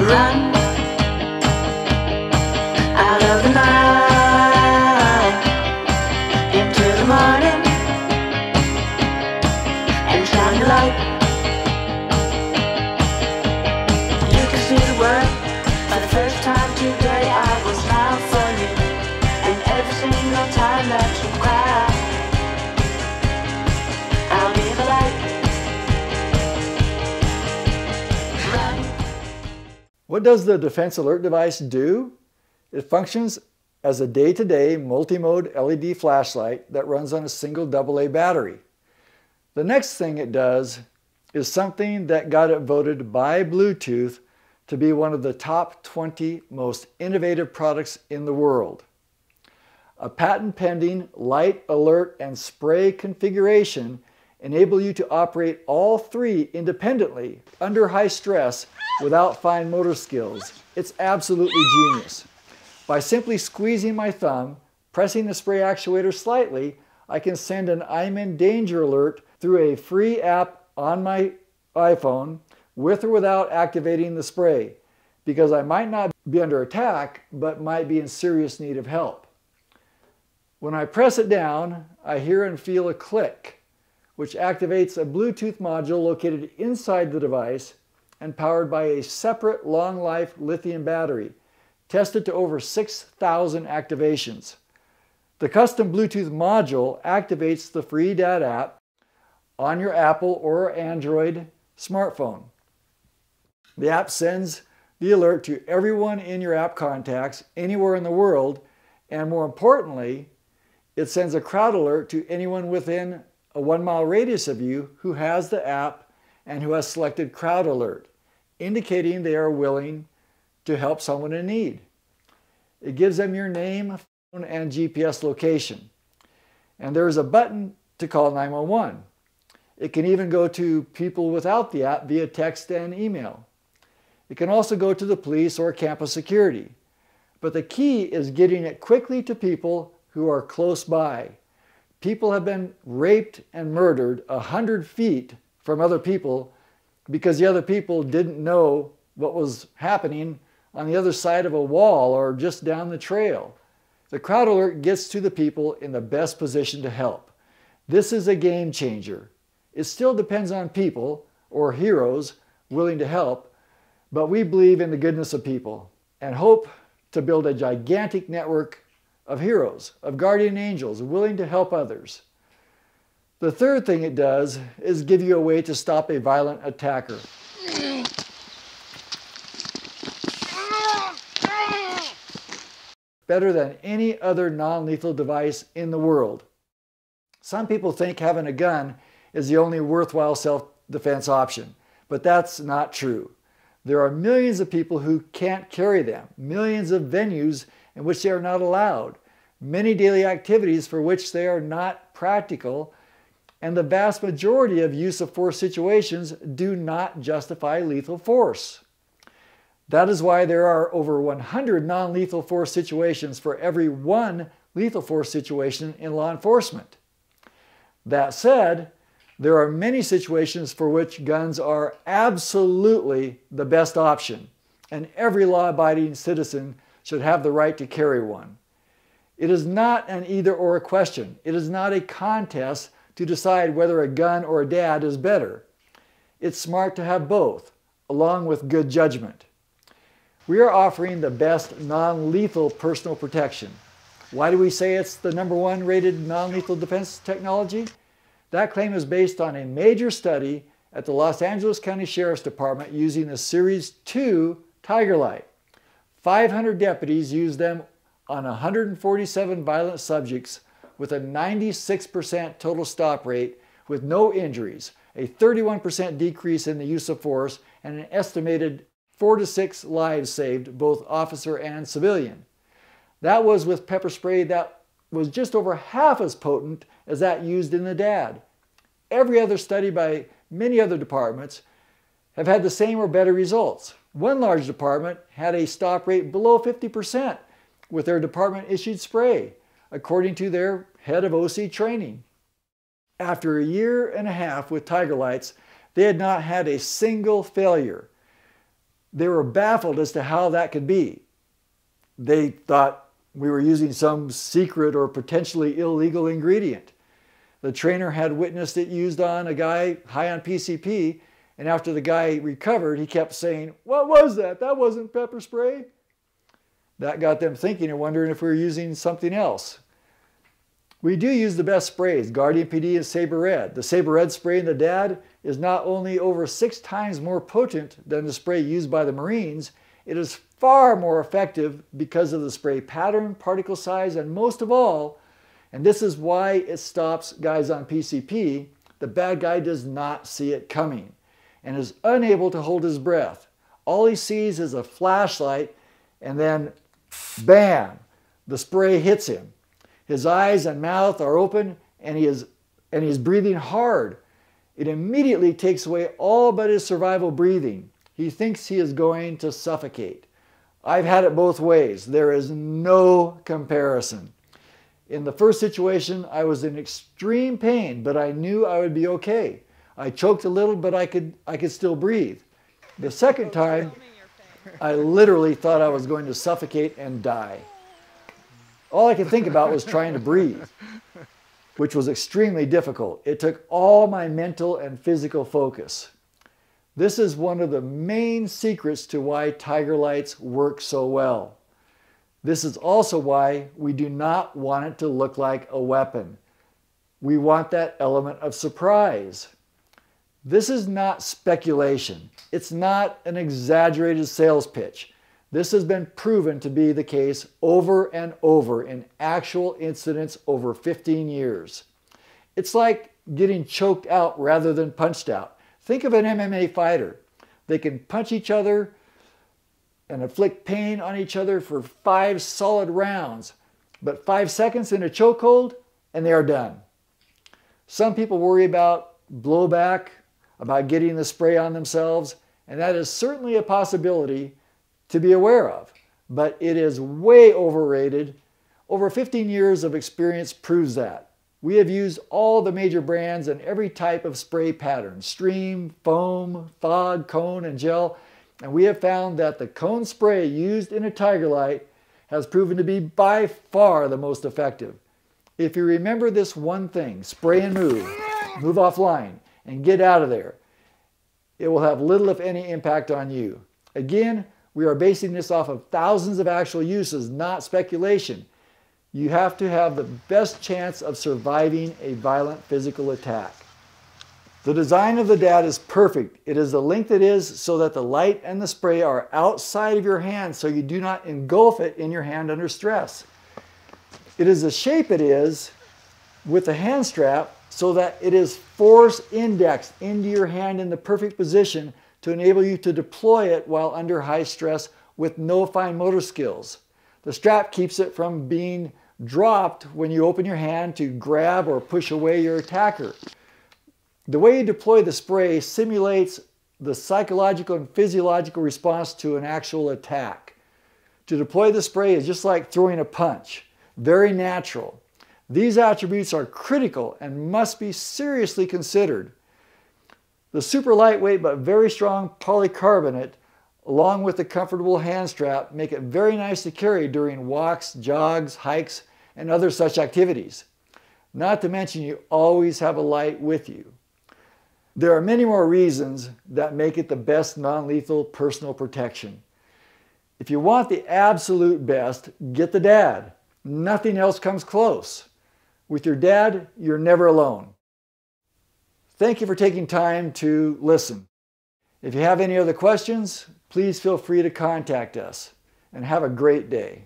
Run out of the night into the morning and shine your light. You can see the world for the first time today. I will smile for you, and every single time that you cry, I'll be the light. Run. What does the Defense Alert device do? It functions as a day-to-day multi-mode LED flashlight that runs on a single AA battery. The next thing it does is something that got it voted by Bluetooth to be one of the top 20 most innovative products in the world. A patent-pending light, alert, and spray configuration enable you to operate all three independently under high stress without fine motor skills. It's absolutely genius. By simply squeezing my thumb, pressing the spray actuator slightly, I can send an I'm in danger alert through a free app on my iPhone with or without activating the spray, because I might not be under attack, but might be in serious need of help. When I press it down, I hear and feel a click, which activates a Bluetooth module located inside the device and powered by a separate long-life lithium battery, tested to over 6,000 activations. The custom Bluetooth module activates the free D.A.D app on your Apple or Android smartphone. The app sends the alert to everyone in your app contacts anywhere in the world, and more importantly, it sends a crowd alert to anyone within a 1-mile radius of you who has the app and who has selected crowd alert, indicating they are willing to help someone in need. It gives them your name, phone, and GPS location. And there is a button to call 911. It can even go to people without the app via text and email. It can also go to the police or campus security. But the key is getting it quickly to people who are close by. People have been raped and murdered 100 feet from other people because the other people didn't know what was happening on the other side of a wall or just down the trail. The crowd alert gets to the people in the best position to help. This is a game changer. It still depends on people, or heroes, willing to help, but we believe in the goodness of people and hope to build a gigantic network of heroes, of guardian angels willing to help others. The third thing it does is give you a way to stop a violent attacker. Better than any other non-lethal device in the world. Some people think having a gun is the only worthwhile self-defense option, but that's not true. There are millions of people who can't carry them, millions of venues in which they are not allowed, many daily activities for which they are not practical, and the vast majority of use of force situations do not justify lethal force. That is why there are over 100 non-lethal force situations for every one lethal force situation in law enforcement. That said, there are many situations for which guns are absolutely the best option, and every law-abiding citizen should have the right to carry one. It is not an either-or question. It is not a contest to decide whether a gun or a D.A.D is better. It's smart to have both, along with good judgment. We are offering the best non-lethal personal protection. Why do we say it's the #1 rated non-lethal defense technology? That claim is based on a major study at the Los Angeles County Sheriff's Department using the Series II TigerLight. 500 deputies used them on 147 violent subjects with a 96% total stop rate with no injuries, a 31% decrease in the use of force, and an estimated 4 to 6 lives saved, both officer and civilian. That was with pepper spray that was just over half as potent as that used in the D.A.D. Every other study by many other departments have had the same or better results. One large department had a stop rate below 50% with their department-issued spray, according to their head of OC training. After a year and a half with Tigerlights, they had not had a single failure. They were baffled as to how that could be. They thought we were using some secret or potentially illegal ingredient. The trainer had witnessed it used on a guy high on PCP, and after the guy recovered, he kept saying, "What was that? That wasn't pepper spray." That got them thinking and wondering if we were using something else. We do use the best sprays, Guardian PD and Saber Red. The Saber Red spray in the D.A.D is not only over 6 times more potent than the spray used by the Marines, it is far more effective because of the spray pattern, particle size, and most of all, and this is why it stops guys on PCP, the bad guy does not see it coming and is unable to hold his breath. All he sees is a flashlight, and then bam, the spray hits him. His eyes and mouth are open, and he is breathing hard. It immediately takes away all but his survival breathing. He thinks he is going to suffocate. I've had it both ways. There is no comparison. In the first situation, I was in extreme pain, but I knew I would be okay. I choked a little, but I could still breathe. The second time, I literally thought I was going to suffocate and die. All I could think about was trying to breathe, which was extremely difficult. It took all my mental and physical focus. This is one of the main secrets to why Tigerlights work so well. This is also why we do not want it to look like a weapon. We want that element of surprise. This is not speculation. It's not an exaggerated sales pitch. This has been proven to be the case over and over in actual incidents over 15 years. It's like getting choked out rather than punched out. Think of an MMA fighter. They can punch each other and inflict pain on each other for 5 solid rounds, but 5 seconds in a chokehold and they are done. Some people worry about blowback, about getting the spray on themselves, and that is certainly a possibility to be aware of, but it is way overrated. Over 15 years of experience proves that. We have used all the major brands and every type of spray pattern, stream, foam, fog, cone, and gel, and we have found that the cone spray used in a Tigerlight has proven to be by far the most effective. If you remember this one thing, spray and move offline, and get out of there, it will have little if any impact on you. Again, we are basing this off of thousands of actual uses, not speculation. You have to have the best chance of surviving a violent physical attack. The design of the D.A.D is perfect. It is the length it is so that the light and the spray are outside of your hand so you do not engulf it in your hand under stress. It is the shape it is with the hand strap so that it is force indexed into your hand in the perfect position to enable you to deploy it while under high stress with no fine motor skills. The strap keeps it from being dropped when you open your hand to grab or push away your attacker. The way you deploy the spray simulates the psychological and physiological response to an actual attack. To deploy the spray is just like throwing a punch, very natural. These attributes are critical and must be seriously considered. The super lightweight but very strong polycarbonate, along with the comfortable hand strap, make it very nice to carry during walks, jogs, hikes, and other such activities. Not to mention you always have a light with you. There are many more reasons that make it the best non-lethal personal protection. If you want the absolute best, get the D.A.D. Nothing else comes close. With your D.A.D, you're never alone. Thank you for taking time to listen. If you have any other questions, please feel free to contact us, and have a great day.